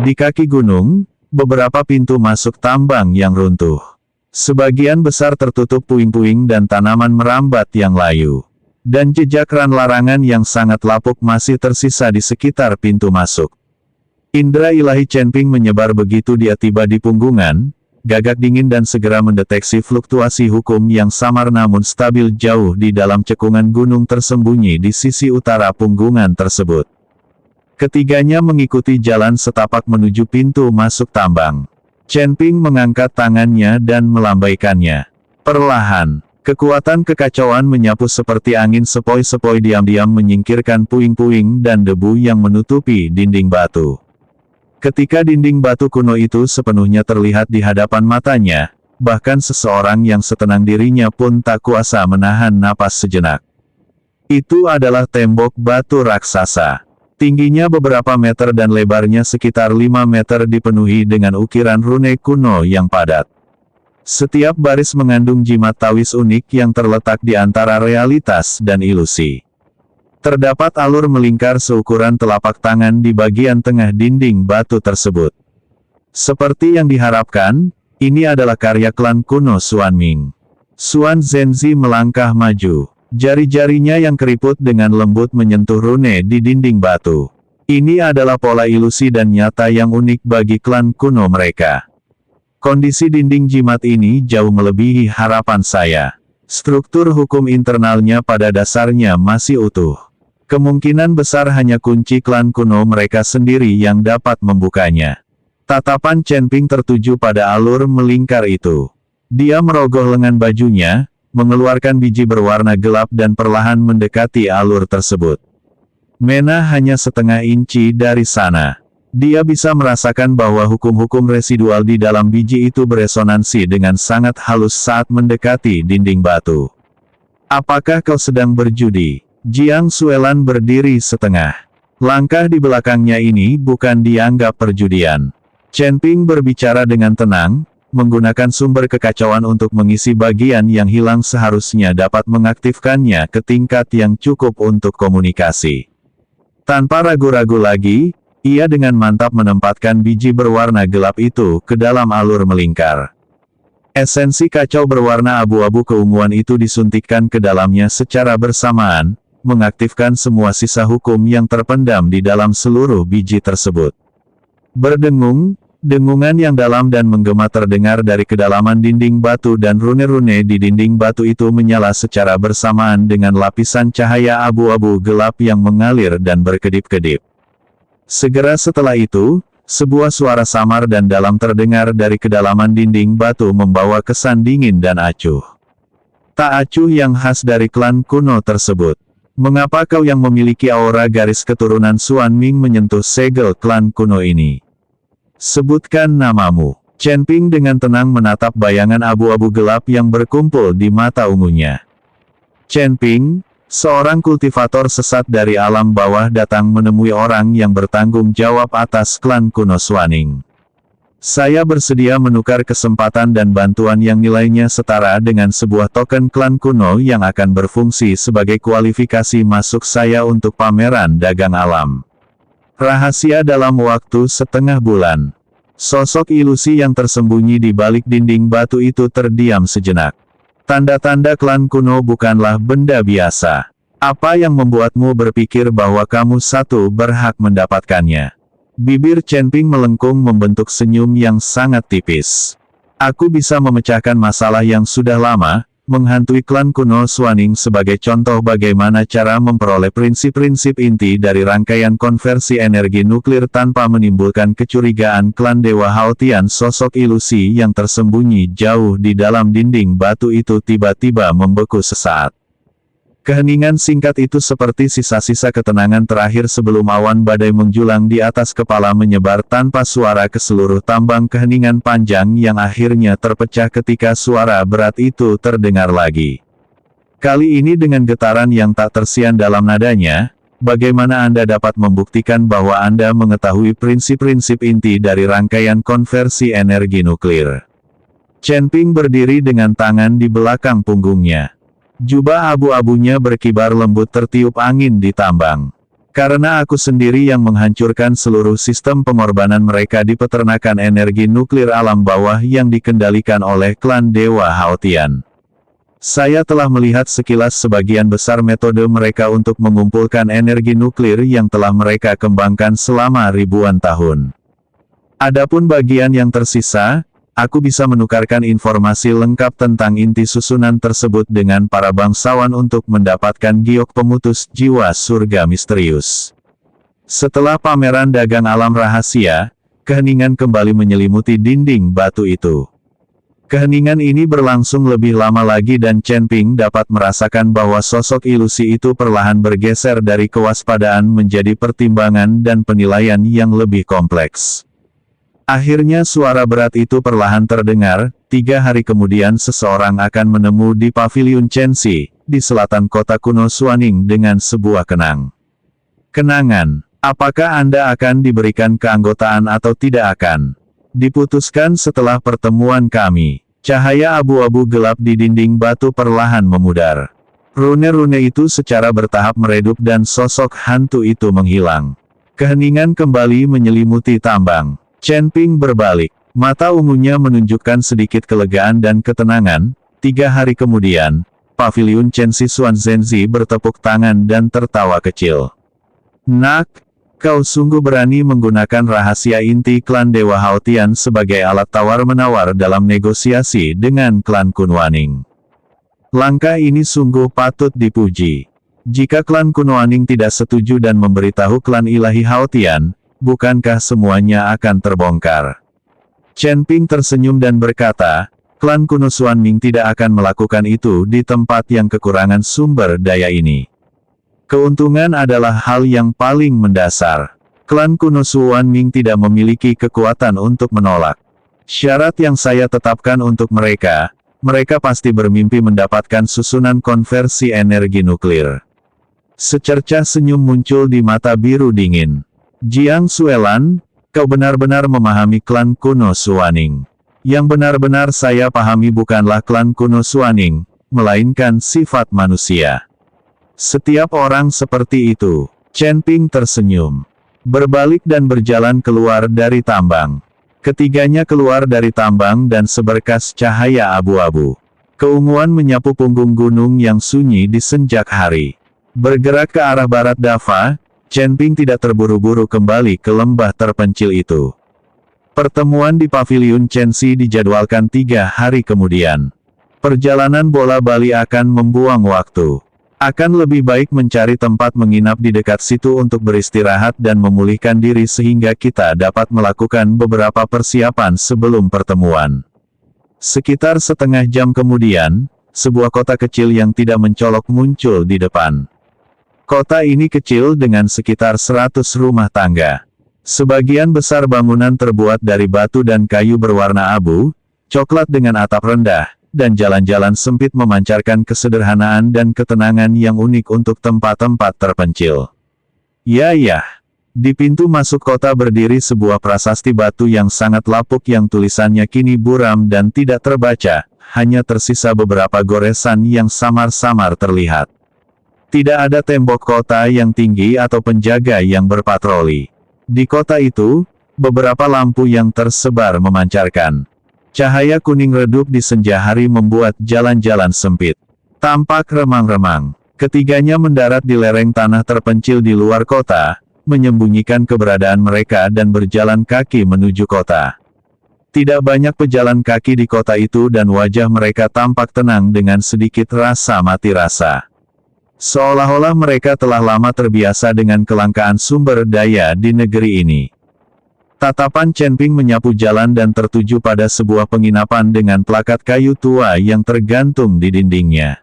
Di kaki gunung, beberapa pintu masuk tambang yang runtuh. Sebagian besar tertutup puing-puing dan tanaman merambat yang layu. Dan jejak ran larangan yang sangat lapuk masih tersisa di sekitar pintu masuk. Indra ilahi Chen Ping menyebar begitu dia tiba di punggungan, gagak dingin dan segera mendeteksi fluktuasi hukum yang samar namun stabil jauh di dalam cekungan gunung tersembunyi di sisi utara punggungan tersebut. Ketiganya mengikuti jalan setapak menuju pintu masuk tambang. Chen Ping mengangkat tangannya dan melambaikannya. Perlahan, kekuatan kekacauan menyapu seperti angin sepoi-sepoi diam-diam menyingkirkan puing-puing dan debu yang menutupi dinding batu. Ketika dinding batu kuno itu sepenuhnya terlihat di hadapan matanya, bahkan seseorang yang setenang dirinya pun tak kuasa menahan napas sejenak. Itu adalah tembok batu raksasa. Tingginya beberapa meter dan lebarnya sekitar 5 meter dipenuhi dengan ukiran rune kuno yang padat. Setiap baris mengandung jimat tawis unik yang terletak di antara realitas dan ilusi. Terdapat alur melingkar seukuran telapak tangan di bagian tengah dinding batu tersebut. Seperti yang diharapkan, ini adalah karya klan kuno Xuan Ming. Xuan Zhenzi melangkah maju. Jari-jarinya yang keriput dengan lembut menyentuh rune di dinding batu. Ini adalah pola ilusi dan nyata yang unik bagi klan kuno mereka. Kondisi dinding jimat ini jauh melebihi harapan saya. Struktur hukum internalnya pada dasarnya masih utuh. Kemungkinan besar hanya kunci klan kuno mereka sendiri yang dapat membukanya. Tatapan Chen Ping tertuju pada alur melingkar itu. Dia merogoh lengan bajunya, mengeluarkan biji berwarna gelap dan perlahan mendekati alur tersebut. Mena hanya setengah inci dari sana. Dia bisa merasakan bahwa hukum-hukum residual di dalam biji itu beresonansi dengan sangat halus saat mendekati dinding batu. Apakah kau sedang berjudi? Jiang Xuelan berdiri setengah. Langkah di belakangnya ini bukan dianggap perjudian. Chen Ping berbicara dengan tenang, menggunakan sumber kekacauan untuk mengisi bagian yang hilang seharusnya dapat mengaktifkannya ke tingkat yang cukup untuk komunikasi. Tanpa ragu-ragu lagi, ia dengan mantap menempatkan biji berwarna gelap itu ke dalam alur melingkar. Esensi kacau berwarna abu-abu keunguan itu disuntikkan ke dalamnya secara bersamaan, mengaktifkan semua sisa hukum yang terpendam di dalam seluruh biji tersebut. Berdengung, dengungan yang dalam dan menggema terdengar dari kedalaman dinding batu dan rune-rune di dinding batu itu menyala secara bersamaan dengan lapisan cahaya abu-abu gelap yang mengalir dan berkedip-kedip. Segera setelah itu, sebuah suara samar dan dalam terdengar dari kedalaman dinding batu membawa kesan dingin dan acuh. Tak acuh yang khas dari klan kuno tersebut. Mengapa kau yang memiliki aura garis keturunan Xuan Ming menyentuh segel klan kuno ini? Sebutkan namamu. Chen Ping dengan tenang menatap bayangan abu-abu gelap yang berkumpul di mata ungunya. Chen Ping, seorang kultivator sesat dari alam bawah datang menemui orang yang bertanggung jawab atas klan kuno Xuaning. Saya bersedia menukar kesempatan dan bantuan yang nilainya setara dengan sebuah token klan kuno yang akan berfungsi sebagai kualifikasi masuk saya untuk pameran dagang alam. Rahasia dalam waktu setengah bulan. Sosok ilusi yang tersembunyi di balik dinding batu itu terdiam sejenak. Tanda-tanda klan kuno bukanlah benda biasa. Apa yang membuatmu berpikir bahwa kamu satu berhak mendapatkannya? Bibir Chen Ping melengkung membentuk senyum yang sangat tipis. Aku bisa memecahkan masalah yang sudah lama, menghantui klan kuno Xuaning sebagai contoh bagaimana cara memperoleh prinsip-prinsip inti dari rangkaian konversi energi nuklir tanpa menimbulkan kecurigaan klan Dewa Haotian. Sosok ilusi yang tersembunyi jauh di dalam dinding batu itu tiba-tiba membeku sesaat. Keheningan singkat itu seperti sisa-sisa ketenangan terakhir sebelum awan badai menjulang di atas kepala menyebar tanpa suara ke seluruh tambang. Keheningan panjang yang akhirnya terpecah ketika suara berat itu terdengar lagi. Kali ini dengan getaran yang tak tersian dalam nadanya, bagaimana Anda dapat membuktikan bahwa Anda mengetahui prinsip-prinsip inti dari rangkaian konversi energi nuklir? Chen Ping berdiri dengan tangan di belakang punggungnya. Jubah abu-abunya berkibar lembut tertiup angin di tambang. Karena aku sendiri yang menghancurkan seluruh sistem pengorbanan mereka di peternakan energi nuklir alam bawah yang dikendalikan oleh klan Dewa Haotian. Saya telah melihat sekilas sebagian besar metode mereka untuk mengumpulkan energi nuklir yang telah mereka kembangkan selama ribuan tahun. Adapun bagian yang tersisa, aku bisa menukarkan informasi lengkap tentang inti susunan tersebut dengan para bangsawan untuk mendapatkan giok pemutus jiwa surga misterius. Setelah pameran dagang alam rahasia, keheningan kembali menyelimuti dinding batu itu. Keheningan ini berlangsung lebih lama lagi dan Chen Ping dapat merasakan bahwa sosok ilusi itu perlahan bergeser dari kewaspadaan menjadi pertimbangan dan penilaian yang lebih kompleks. Akhirnya suara berat itu perlahan terdengar. 3 hari kemudian seseorang akan menemu di Paviliun Chenxi, di selatan kota kuno Suaning dengan sebuah kenangan. Apakah Anda akan diberikan keanggotaan atau tidak akan diputuskan setelah pertemuan kami. Cahaya abu-abu gelap di dinding batu perlahan memudar. Rune-rune itu secara bertahap meredup dan sosok hantu itu menghilang. Keheningan kembali menyelimuti tambang. Chen Ping berbalik. Mata ungunya menunjukkan sedikit kelegaan dan ketenangan. 3 hari kemudian, Paviliun Chenxi Xuan Zhenzi bertepuk tangan dan tertawa kecil. Nak, kau sungguh berani menggunakan rahasia inti klan Dewa Haotian sebagai alat tawar-menawar dalam negosiasi dengan klan Kunwaning. Langkah ini sungguh patut dipuji. Jika klan Kunwaning tidak setuju dan memberitahu klan ilahi Haotian, bukankah semuanya akan terbongkar? Chen Ping tersenyum dan berkata, klan kuno Xuanming tidak akan melakukan itu di tempat yang kekurangan sumber daya ini. Keuntungan adalah hal yang paling mendasar. Klan kuno Xuanming tidak memiliki kekuatan untuk menolak. Syarat yang saya tetapkan untuk mereka, mereka pasti bermimpi mendapatkan susunan konversi energi nuklir. Secercah senyum muncul di mata biru dingin. Jiang Xuelan, kau benar-benar memahami klan kuno Xuaning. Yang benar-benar saya pahami bukanlah klan kuno Xuaning, melainkan sifat manusia. Setiap orang seperti itu. Chen Ping tersenyum. Berbalik dan berjalan keluar dari tambang. Ketiganya keluar dari tambang dan seberkas cahaya abu-abu. Keunguan menyapu punggung gunung yang sunyi di senjak hari. Bergerak ke arah barat Dava, Chen Ping tidak terburu-buru kembali ke lembah terpencil itu. Pertemuan di Paviliun Chenxi dijadwalkan 3 hari kemudian. Perjalanan bola bali akan membuang waktu. Akan lebih baik mencari tempat menginap di dekat situ untuk beristirahat dan memulihkan diri sehingga kita dapat melakukan beberapa persiapan sebelum pertemuan. Sekitar setengah jam kemudian, sebuah kota kecil yang tidak mencolok muncul di depan. Kota ini kecil dengan sekitar 100 rumah tangga. Sebagian besar bangunan terbuat dari batu dan kayu berwarna abu, coklat dengan atap rendah, dan jalan-jalan sempit memancarkan kesederhanaan dan ketenangan yang unik untuk tempat-tempat terpencil. Ya. Di pintu masuk kota berdiri sebuah prasasti batu yang sangat lapuk yang tulisannya kini buram dan tidak terbaca, hanya tersisa beberapa goresan yang samar-samar terlihat. Tidak ada tembok kota yang tinggi atau penjaga yang berpatroli. Di kota itu, beberapa lampu yang tersebar memancarkan cahaya kuning redup di senja hari membuat jalan-jalan sempit tampak remang-remang. Ketiganya mendarat di lereng tanah terpencil di luar kota, menyembunyikan keberadaan mereka dan berjalan kaki menuju kota. Tidak banyak pejalan kaki di kota itu dan wajah mereka tampak tenang dengan sedikit rasa mati rasa. Seolah-olah mereka telah lama terbiasa dengan kelangkaan sumber daya di negeri ini. Tatapan Chen Ping menyapu jalan dan tertuju pada sebuah penginapan dengan plakat kayu tua yang tergantung di dindingnya.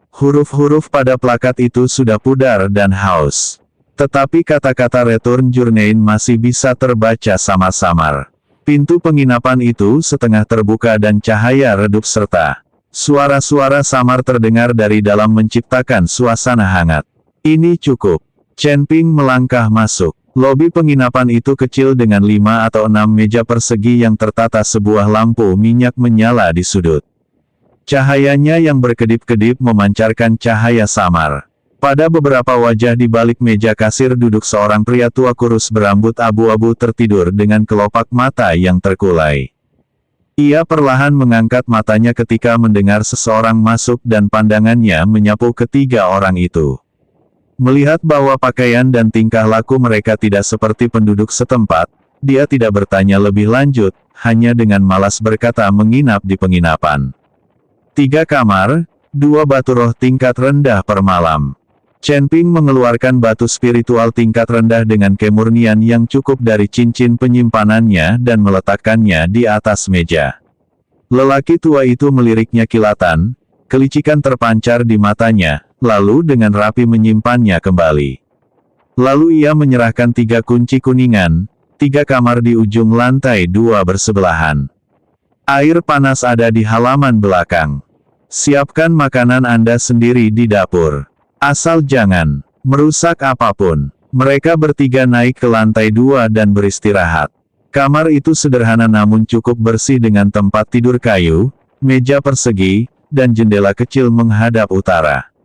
Huruf-huruf pada plakat itu sudah pudar dan haus. Tetapi kata-kata Return Journey masih bisa terbaca samar-samar. Pintu penginapan itu setengah terbuka dan cahaya redup serta suara-suara samar terdengar dari dalam menciptakan suasana hangat. Ini cukup. Chen Ping melangkah masuk. Lobi penginapan itu kecil dengan 5 atau 6 meja persegi yang tertata sebuah lampu minyak menyala di sudut. Cahayanya yang berkedip-kedip memancarkan cahaya samar. Pada beberapa wajah di balik meja kasir duduk seorang pria tua kurus berambut abu-abu tertidur dengan kelopak mata yang terkulai. Ia perlahan mengangkat matanya ketika mendengar seseorang masuk dan pandangannya menyapu ketiga orang itu. Melihat bahwa pakaian dan tingkah laku mereka tidak seperti penduduk setempat, dia tidak bertanya lebih lanjut, hanya dengan malas berkata menginap di penginapan. 3 kamar, 2 batu roh tingkat rendah per malam. Chen Ping mengeluarkan batu spiritual tingkat rendah dengan kemurnian yang cukup dari cincin penyimpanannya dan meletakkannya di atas meja. Lelaki tua itu meliriknya kilatan, kelicikan terpancar di matanya, lalu dengan rapi menyimpannya kembali. Lalu ia menyerahkan 3 kunci kuningan, 3 kamar di ujung lantai 2 bersebelahan. Air panas ada di halaman belakang. Siapkan makanan Anda sendiri di dapur. Asal jangan merusak apapun. Mereka bertiga naik ke lantai 2 dan beristirahat. Kamar itu sederhana namun cukup bersih dengan tempat tidur kayu, meja persegi, dan jendela kecil menghadap utara.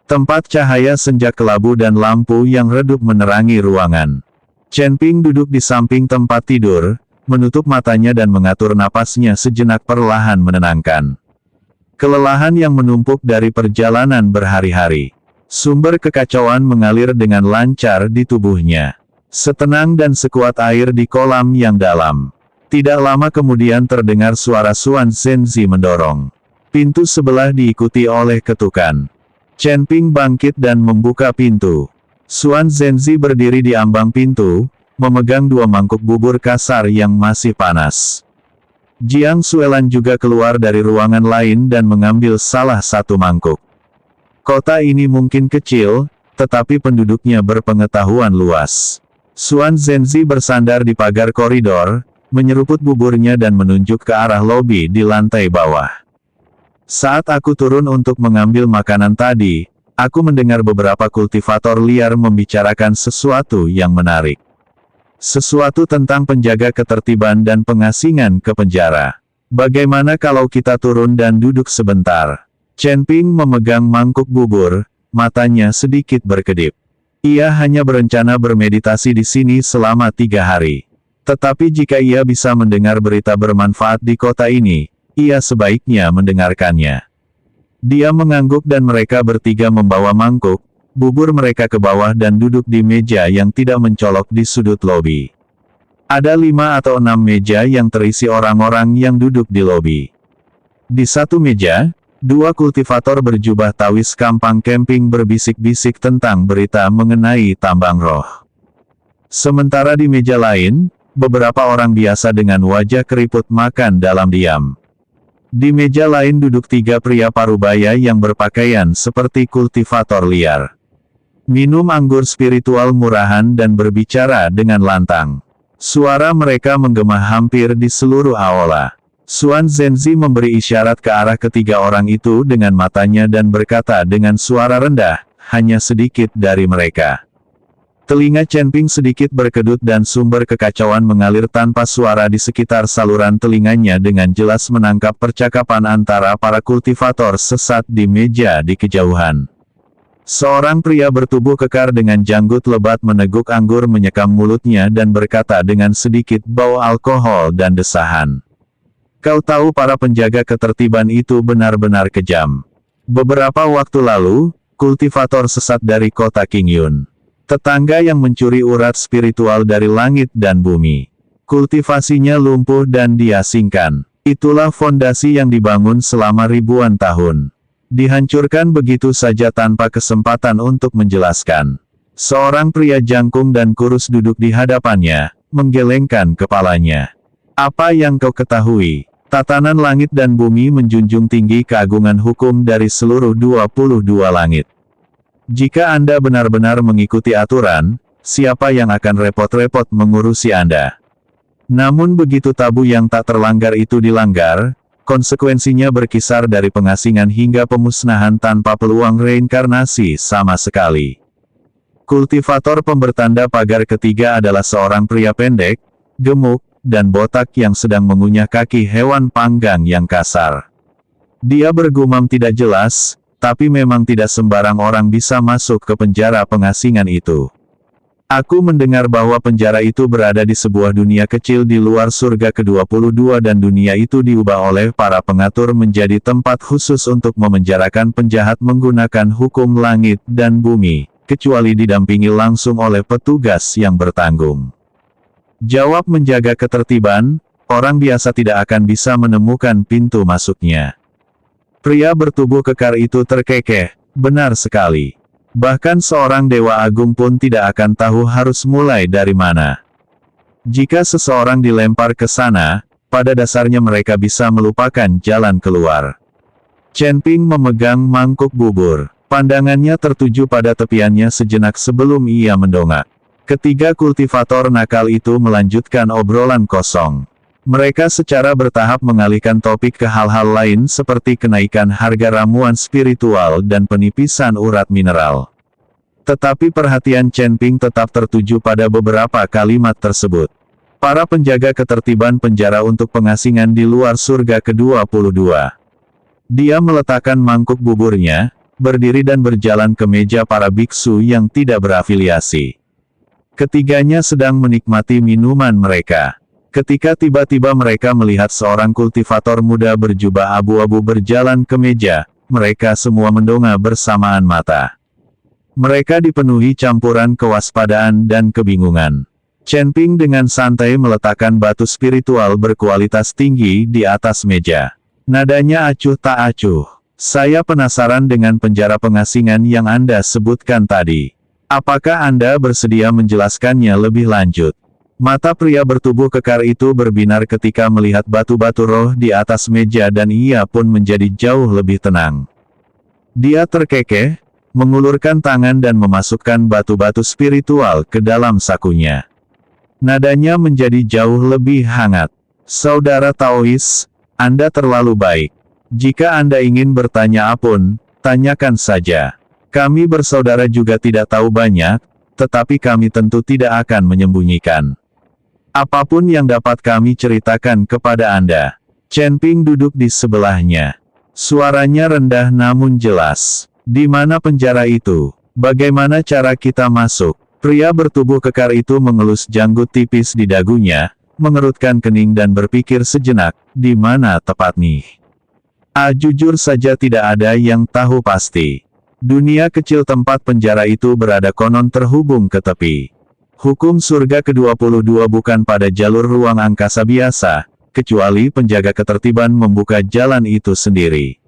Tempat cahaya senja kelabu dan lampu yang redup menerangi ruangan. Chen Ping duduk di samping tempat tidur, menutup matanya dan mengatur napasnya sejenak perlahan menenangkan. Kelelahan yang menumpuk dari perjalanan berhari-hari. Sumber kekacauan mengalir dengan lancar di tubuhnya. Setenang dan sekuat air di kolam yang dalam. Tidak lama kemudian terdengar suara Xuan Zhenzi mendorong. Pintu sebelah diikuti oleh ketukan. Chen Ping bangkit dan membuka pintu. Xuan Zhenzi berdiri di ambang pintu, memegang 2 mangkuk bubur kasar yang masih panas. Jiang Xuelan juga keluar dari ruangan lain dan mengambil salah satu mangkuk. Kota ini mungkin kecil, tetapi penduduknya berpengetahuan luas. Xuan Zhenzi bersandar di pagar koridor, menyeruput buburnya dan menunjuk ke arah lobi di lantai bawah. Saat aku turun untuk mengambil makanan tadi, aku mendengar beberapa kultivator liar membicarakan sesuatu yang menarik. Sesuatu tentang penjaga ketertiban dan pengasingan ke penjara. Bagaimana kalau kita turun dan duduk sebentar? Chen Ping memegang mangkuk bubur, matanya sedikit berkedip. Ia hanya berencana bermeditasi di sini selama 3 hari. Tetapi jika ia bisa mendengar berita bermanfaat di kota ini, ia sebaiknya mendengarkannya. Dia mengangguk dan mereka bertiga membawa mangkuk, bubur mereka ke bawah dan duduk di meja yang tidak mencolok di sudut lobi. Ada 5 atau 6 meja yang terisi orang-orang yang duduk di lobi. Di satu meja, 2 kultivator berjubah tawis kampang camping berbisik-bisik tentang berita mengenai tambang roh. Sementara di meja lain, beberapa orang biasa dengan wajah keriput makan dalam diam. Di meja lain duduk 3 pria parubaya yang berpakaian seperti kultivator liar. Minum anggur spiritual murahan dan berbicara dengan lantang. Suara mereka menggema hampir di seluruh aula. Xuan Zhenzi memberi isyarat ke arah ketiga orang itu dengan matanya dan berkata dengan suara rendah, hanya sedikit dari mereka. Telinga Chen Ping sedikit berkedut dan sumber kekacauan mengalir tanpa suara di sekitar saluran telinganya dengan jelas menangkap percakapan antara para kultivator sesat di meja di kejauhan. Seorang pria bertubuh kekar dengan janggut lebat meneguk anggur menyekam mulutnya dan berkata dengan sedikit bau alkohol dan desahan. Kau tahu para penjaga ketertiban itu benar-benar kejam. Beberapa waktu lalu, kultivator sesat dari kota Qingyun. Tetangga yang mencuri urat spiritual dari langit dan bumi. Kultivasinya lumpuh dan diasingkan. Itulah fondasi yang dibangun selama ribuan tahun. Dihancurkan begitu saja tanpa kesempatan untuk menjelaskan. Seorang pria jangkung dan kurus duduk di hadapannya, menggelengkan kepalanya. Apa yang kau ketahui? Tatanan langit dan bumi menjunjung tinggi keagungan hukum dari seluruh 22 langit. Jika Anda benar-benar mengikuti aturan, siapa yang akan repot-repot mengurusi Anda? Namun begitu tabu yang tak terlanggar itu dilanggar, konsekuensinya berkisar dari pengasingan hingga pemusnahan tanpa peluang reinkarnasi sama sekali. Kultivator pembertanda pagar ketiga adalah seorang pria pendek, gemuk, dan botak yang sedang mengunyah kaki hewan panggang yang kasar. Dia bergumam tidak jelas, tapi memang tidak sembarang orang bisa masuk ke penjara pengasingan itu. Aku mendengar bahwa penjara itu berada di sebuah dunia kecil di luar surga ke-22 dan dunia itu diubah oleh para pengatur menjadi tempat khusus untuk memenjarakan penjahat menggunakan hukum langit dan bumi, kecuali didampingi langsung oleh petugas yang bertanggung jawab menjaga ketertiban. Orang biasa tidak akan bisa menemukan pintu masuknya. Pria bertubuh kekar itu terkekeh, benar sekali. Bahkan seorang dewa agung pun tidak akan tahu harus mulai dari mana. Jika seseorang dilempar ke sana, pada dasarnya mereka bisa melupakan jalan keluar. Chen Ping memegang mangkuk bubur. Pandangannya tertuju pada tepiannya sejenak sebelum ia mendongak. Ketiga kultivator nakal itu melanjutkan obrolan kosong. Mereka secara bertahap mengalihkan topik ke hal-hal lain seperti kenaikan harga ramuan spiritual dan penipisan urat mineral. Tetapi perhatian Chen Ping tetap tertuju pada beberapa kalimat tersebut. Para penjaga ketertiban penjara untuk pengasingan di luar surga ke-22. Dia meletakkan mangkuk buburnya, berdiri dan berjalan ke meja para biksu yang tidak berafiliasi. Ketiganya sedang menikmati minuman mereka. Ketika tiba-tiba mereka melihat seorang kultivator muda berjubah abu-abu berjalan ke meja, mereka semua mendongak bersamaan mata. Mereka dipenuhi campuran kewaspadaan dan kebingungan. Chen Ping dengan santai meletakkan batu spiritual berkualitas tinggi di atas meja. Nadanya acuh tak acuh. Saya penasaran dengan penjara pengasingan yang Anda sebutkan tadi. Apakah Anda bersedia menjelaskannya lebih lanjut? Mata pria bertubuh kekar itu berbinar ketika melihat batu-batu roh di atas meja dan ia pun menjadi jauh lebih tenang. Dia terkekeh, mengulurkan tangan dan memasukkan batu-batu spiritual ke dalam sakunya. Nadanya menjadi jauh lebih hangat. Saudara Taois, Anda terlalu baik. Jika Anda ingin bertanya apapun, tanyakan saja. Kami bersaudara juga tidak tahu banyak, tetapi kami tentu tidak akan menyembunyikan apapun yang dapat kami ceritakan kepada Anda. Chen Ping duduk di sebelahnya. Suaranya rendah namun jelas. Di mana penjara itu? Bagaimana cara kita masuk? Pria bertubuh kekar itu mengelus janggut tipis di dagunya, mengerutkan kening dan berpikir sejenak, di mana tepat nih? Jujur saja tidak ada yang tahu pasti. Dunia kecil tempat penjara itu berada konon terhubung ke tepi. Hukum surga ke-22 bukan pada jalur ruang angkasa biasa, kecuali penjaga ketertiban membuka jalan itu sendiri.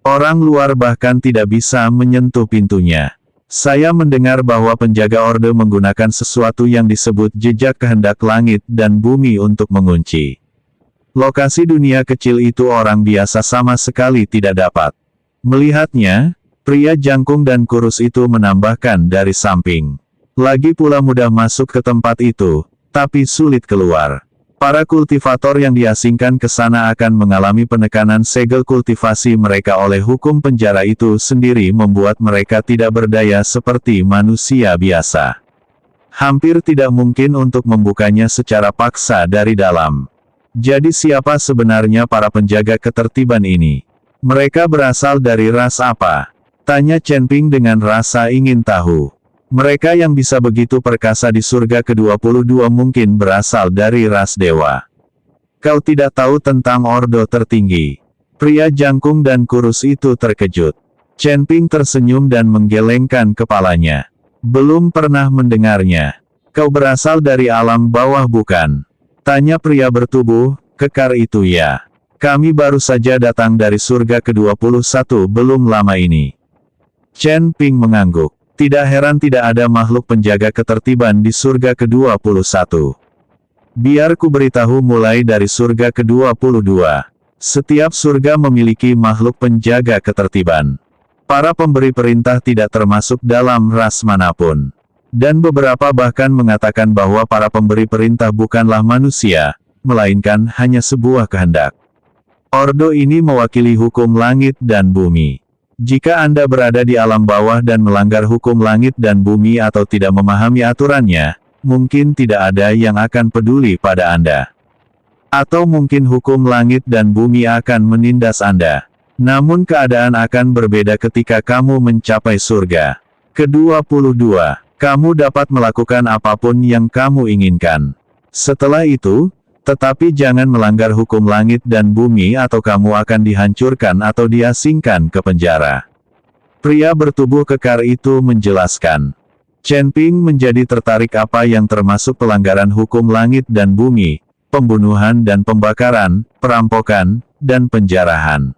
Orang luar bahkan tidak bisa menyentuh pintunya. Saya mendengar bahwa penjaga orde menggunakan sesuatu yang disebut jejak kehendak langit dan bumi untuk mengunci lokasi dunia kecil itu. Orang biasa sama sekali tidak dapat melihatnya. Pria jangkung dan kurus itu menambahkan dari samping. Lagi pula mudah masuk ke tempat itu, tapi sulit keluar. Para kultivator yang diasingkan ke sana akan mengalami penekanan segel kultivasi mereka oleh hukum penjara itu sendiri membuat mereka tidak berdaya seperti manusia biasa. Hampir tidak mungkin untuk membukanya secara paksa dari dalam. Jadi siapa sebenarnya para penjaga ketertiban ini? Mereka berasal dari ras apa? Tanya Chen Ping dengan rasa ingin tahu. Mereka yang bisa begitu perkasa di surga ke-22 mungkin berasal dari ras dewa. Kau tidak tahu tentang ordo tertinggi. Pria jangkung dan kurus itu terkejut. Chen Ping tersenyum dan menggelengkan kepalanya. Belum pernah mendengarnya. Kau berasal dari alam bawah bukan? Tanya pria bertubuh kekar itu. Ya. Kami baru saja datang dari surga ke-21 belum lama ini. Chen Ping mengangguk. Tidak heran tidak ada makhluk penjaga ketertiban di surga ke-21. Biar ku beritahu mulai dari surga ke-22. Setiap surga memiliki makhluk penjaga ketertiban. Para pemberi perintah tidak termasuk dalam ras manapun. Dan beberapa bahkan mengatakan bahwa para pemberi perintah bukanlah manusia, melainkan hanya sebuah kehendak. Ordo ini mewakili hukum langit dan bumi. Jika Anda berada di alam bawah dan melanggar hukum langit dan bumi atau tidak memahami aturannya, mungkin tidak ada yang akan peduli pada Anda. Atau mungkin hukum langit dan bumi akan menindas Anda. Namun keadaan akan berbeda ketika kamu mencapai surga. Ke-22, kamu dapat melakukan apapun yang kamu inginkan. Setelah itu, tetapi jangan melanggar hukum langit dan bumi atau kamu akan dihancurkan atau diasingkan ke penjara. Pria bertubuh kekar itu menjelaskan. Chen Ping menjadi tertarik apa yang termasuk pelanggaran hukum langit dan bumi, pembunuhan dan pembakaran, perampokan, dan penjarahan.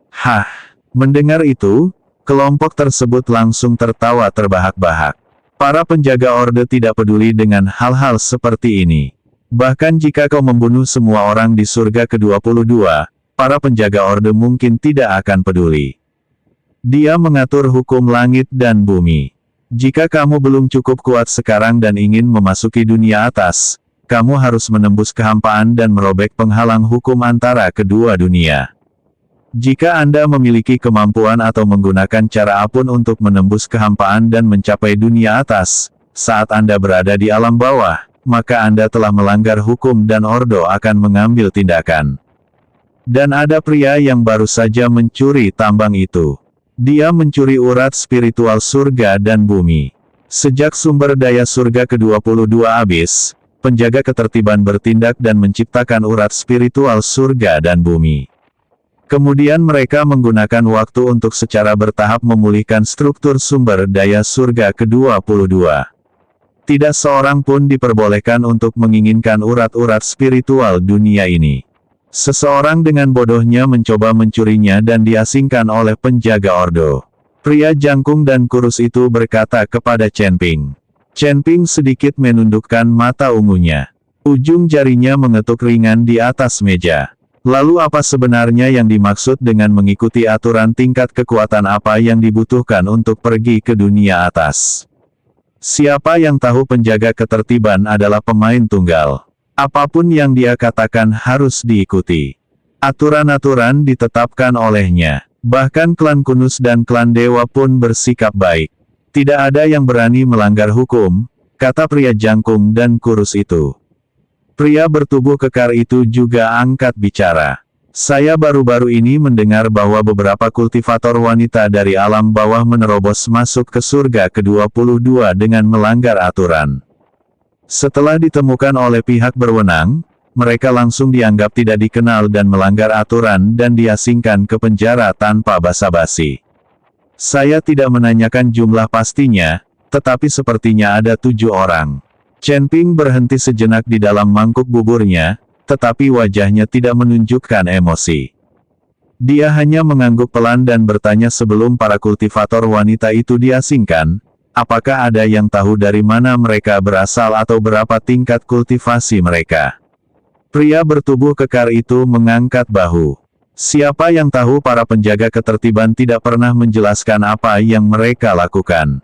Hah, mendengar itu, kelompok tersebut langsung tertawa terbahak-bahak. Para penjaga orde tidak peduli dengan hal-hal seperti ini. Bahkan jika kau membunuh semua orang di surga ke-22, para penjaga orde mungkin tidak akan peduli. Dia mengatur hukum langit dan bumi. Jika kamu belum cukup kuat sekarang dan ingin memasuki dunia atas, kamu harus menembus kehampaan dan merobek penghalang hukum antara kedua dunia. Jika Anda memiliki kemampuan atau menggunakan cara apapun untuk menembus kehampaan dan mencapai dunia atas, saat Anda berada di alam bawah, maka Anda telah melanggar hukum dan Ordo akan mengambil tindakan. Dan ada pria yang baru saja mencuri tambang itu. Dia mencuri urat spiritual surga dan bumi. Sejak sumber daya surga ke-22 habis, penjaga ketertiban bertindak dan menciptakan urat spiritual surga dan bumi. Kemudian mereka menggunakan waktu untuk secara bertahap memulihkan struktur sumber daya surga ke-22. Tidak seorang pun diperbolehkan untuk menginginkan urat-urat spiritual dunia ini. Seseorang dengan bodohnya mencoba mencurinya dan diasingkan oleh penjaga ordo. Pria jangkung dan kurus itu berkata kepada Chen Ping. Chen Ping sedikit menundukkan mata ungunya. Ujung jarinya mengetuk ringan di atas meja. Lalu apa sebenarnya yang dimaksud dengan mengikuti aturan tingkat kekuatan apa yang dibutuhkan untuk pergi ke dunia atas? Siapa yang tahu penjaga ketertiban adalah pemain tunggal. Apapun yang dia katakan harus diikuti. Aturan-aturan ditetapkan olehnya. Bahkan klan Kunus dan klan Dewa pun bersikap baik. Tidak ada yang berani melanggar hukum, kata pria jangkung dan kurus itu. Pria bertubuh kekar itu juga angkat bicara. Saya baru-baru ini mendengar bahwa beberapa kultivator wanita dari alam bawah menerobos masuk ke surga ke-22 dengan melanggar aturan. Setelah ditemukan oleh pihak berwenang, mereka langsung dianggap tidak dikenal dan melanggar aturan dan diasingkan ke penjara tanpa basa-basi. Saya tidak menanyakan jumlah pastinya, tetapi sepertinya ada 7 orang. Chen Ping berhenti sejenak di dalam mangkuk buburnya, tetapi wajahnya tidak menunjukkan emosi. Dia hanya mengangguk pelan dan bertanya sebelum para kultivator wanita itu diasingkan, apakah ada yang tahu dari mana mereka berasal atau berapa tingkat kultivasi mereka. Pria bertubuh kekar itu mengangkat bahu. Siapa yang tahu para penjaga ketertiban tidak pernah menjelaskan apa yang mereka lakukan.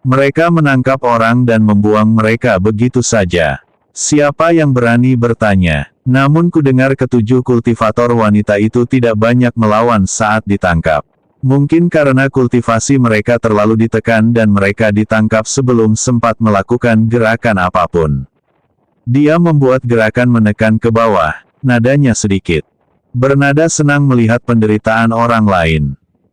Mereka menangkap orang dan membuang mereka begitu saja. Siapa yang berani bertanya? Namun kudengar ke-7 kultivator wanita itu tidak banyak melawan saat ditangkap. Mungkin karena kultivasi mereka terlalu ditekan dan mereka ditangkap sebelum sempat melakukan gerakan apapun. Dia membuat gerakan menekan ke bawah, nadanya sedikit. Bernada senang melihat penderitaan orang lain.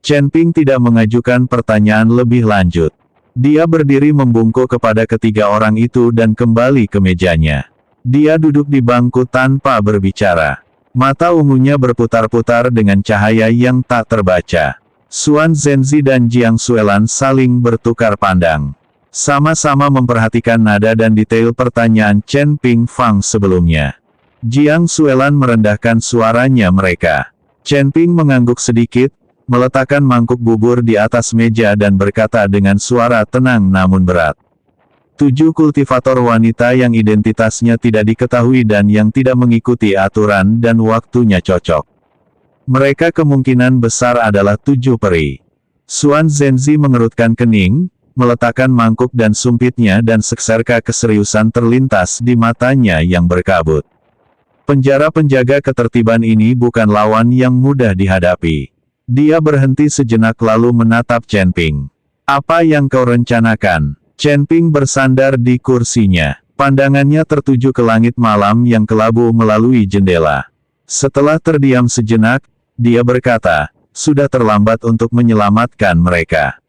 Chen Ping tidak mengajukan pertanyaan lebih lanjut. Dia berdiri membungkuk kepada ketiga orang itu dan kembali ke mejanya. Dia duduk di bangku tanpa berbicara. Mata ungunya berputar-putar dengan cahaya yang tak terbaca. Xuan Zhenzi dan Jiang Suelan saling bertukar pandang. Sama-sama memperhatikan nada dan detail pertanyaan Chen Ping Fang sebelumnya. Jiang Suelan merendahkan suaranya mereka. Chen Ping mengangguk sedikit, meletakkan mangkuk bubur di atas meja dan berkata dengan suara tenang namun berat. 7 kultivator wanita yang identitasnya tidak diketahui dan yang tidak mengikuti aturan dan waktunya cocok. Mereka kemungkinan besar adalah 7 peri. Xuan Zhenzi mengerutkan kening, meletakkan mangkuk dan sumpitnya dan sekeserka keseriusan terlintas di matanya yang berkabut. Penjara penjaga ketertiban ini bukan lawan yang mudah dihadapi. Dia berhenti sejenak lalu menatap Chen Ping. Apa yang kau rencanakan? Chen Ping bersandar di kursinya. Pandangannya tertuju ke langit malam yang kelabu melalui jendela. Setelah terdiam sejenak, Dia berkata, sudah terlambat untuk menyelamatkan mereka.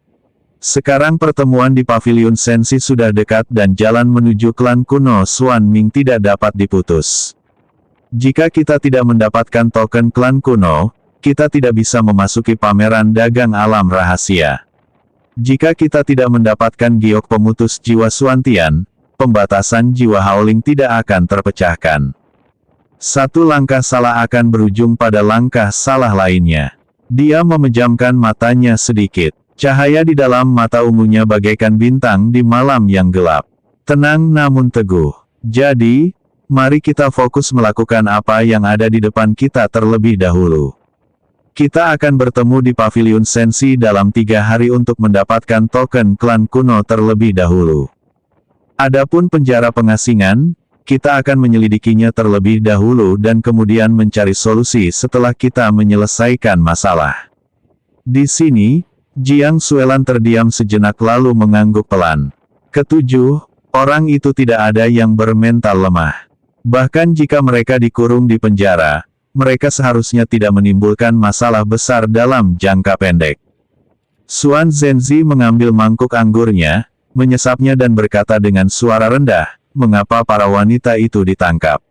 Sekarang pertemuan di Paviliun Sensi sudah dekat dan jalan menuju klan kuno Xuan Ming tidak dapat diputus. Jika kita tidak mendapatkan token klan kuno, kita tidak bisa memasuki pameran dagang alam rahasia. Jika kita tidak mendapatkan giok pemutus jiwa Xuantian, pembatasan jiwa Howling tidak akan terpecahkan. Satu langkah salah akan berujung pada langkah salah lainnya. Dia memejamkan matanya sedikit. Cahaya di dalam mata ungunya bagaikan bintang di malam yang gelap. Tenang namun teguh. Jadi, mari kita fokus melakukan apa yang ada di depan kita terlebih dahulu. Kita akan bertemu di Paviliun Sensi dalam 3 hari untuk mendapatkan token klan kuno terlebih dahulu. Adapun penjara pengasingan, kita akan menyelidikinya terlebih dahulu dan kemudian mencari solusi setelah kita menyelesaikan masalah. Di sini, Jiang Xuelan terdiam sejenak lalu mengangguk pelan. Ketujuh, orang itu tidak ada yang bermental lemah. Bahkan jika mereka dikurung di penjara, mereka seharusnya tidak menimbulkan masalah besar dalam jangka pendek. Xuan Zhenzi mengambil mangkuk anggurnya, menyesapnya dan berkata dengan suara rendah, mengapa para wanita itu ditangkap?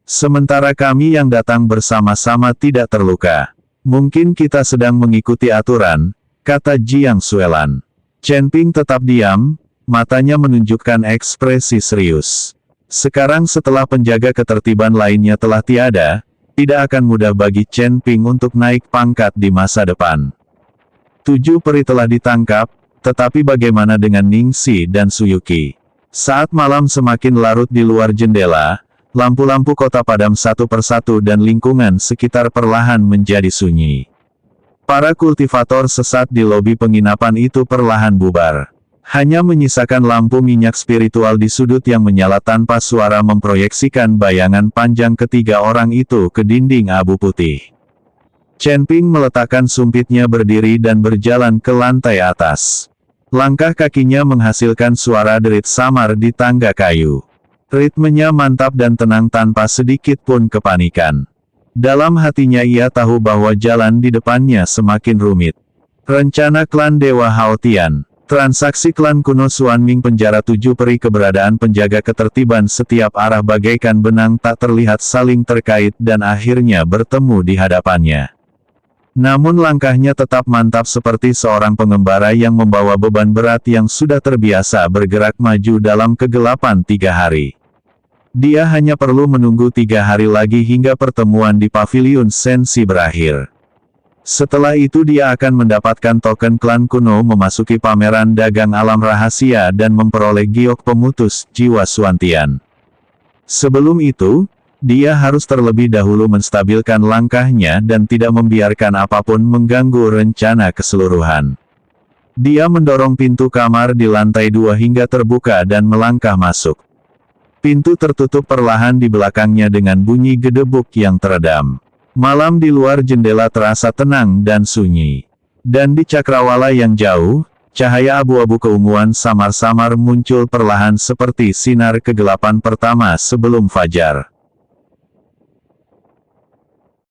Sementara kami yang datang bersama-sama tidak terluka. Mungkin kita sedang mengikuti aturan, kata Jiang Xuelan. Chen Ping tetap diam, matanya menunjukkan ekspresi serius. Sekarang setelah penjaga ketertiban lainnya telah tiada, tidak akan mudah bagi Chen Ping untuk naik pangkat di masa depan. 7 peri telah ditangkap, tetapi bagaimana dengan Ning Xi dan Suyuki? Saat malam semakin larut di luar jendela, lampu-lampu kota padam satu persatu dan lingkungan sekitar perlahan menjadi sunyi. Para kultivator sesat di lobi penginapan itu perlahan bubar. Hanya menyisakan lampu minyak spiritual di sudut yang menyala tanpa suara memproyeksikan bayangan panjang ketiga orang itu ke dinding abu putih. Chen Ping meletakkan sumpitnya berdiri dan berjalan ke lantai atas. Langkah kakinya menghasilkan suara derit samar di tangga kayu. Ritmenya mantap dan tenang tanpa sedikit pun kepanikan. Dalam hatinya ia tahu bahwa jalan di depannya semakin rumit. Rencana klan Dewa Haotian, transaksi klan kuno Xuan Ming penjara 7 peri keberadaan penjaga ketertiban setiap arah bagaikan benang tak terlihat saling terkait dan akhirnya bertemu di hadapannya. Namun langkahnya tetap mantap seperti seorang pengembara yang membawa beban berat yang sudah terbiasa bergerak maju dalam kegelapan 3 hari. Dia hanya perlu menunggu 3 hari lagi hingga pertemuan di Paviliun Sensi berakhir. Setelah itu dia akan mendapatkan token klan kuno memasuki pameran dagang alam rahasia dan memperoleh giok pemutus jiwa Xuantian. Sebelum itu, dia harus terlebih dahulu menstabilkan langkahnya dan tidak membiarkan apapun mengganggu rencana keseluruhan. Dia mendorong pintu kamar di lantai 2 hingga terbuka dan melangkah masuk. Pintu tertutup perlahan di belakangnya dengan bunyi gedebuk yang teredam. Malam di luar jendela terasa tenang dan sunyi. Dan di cakrawala yang jauh, cahaya abu-abu keunguan samar-samar muncul perlahan seperti sinar kegelapan pertama sebelum fajar.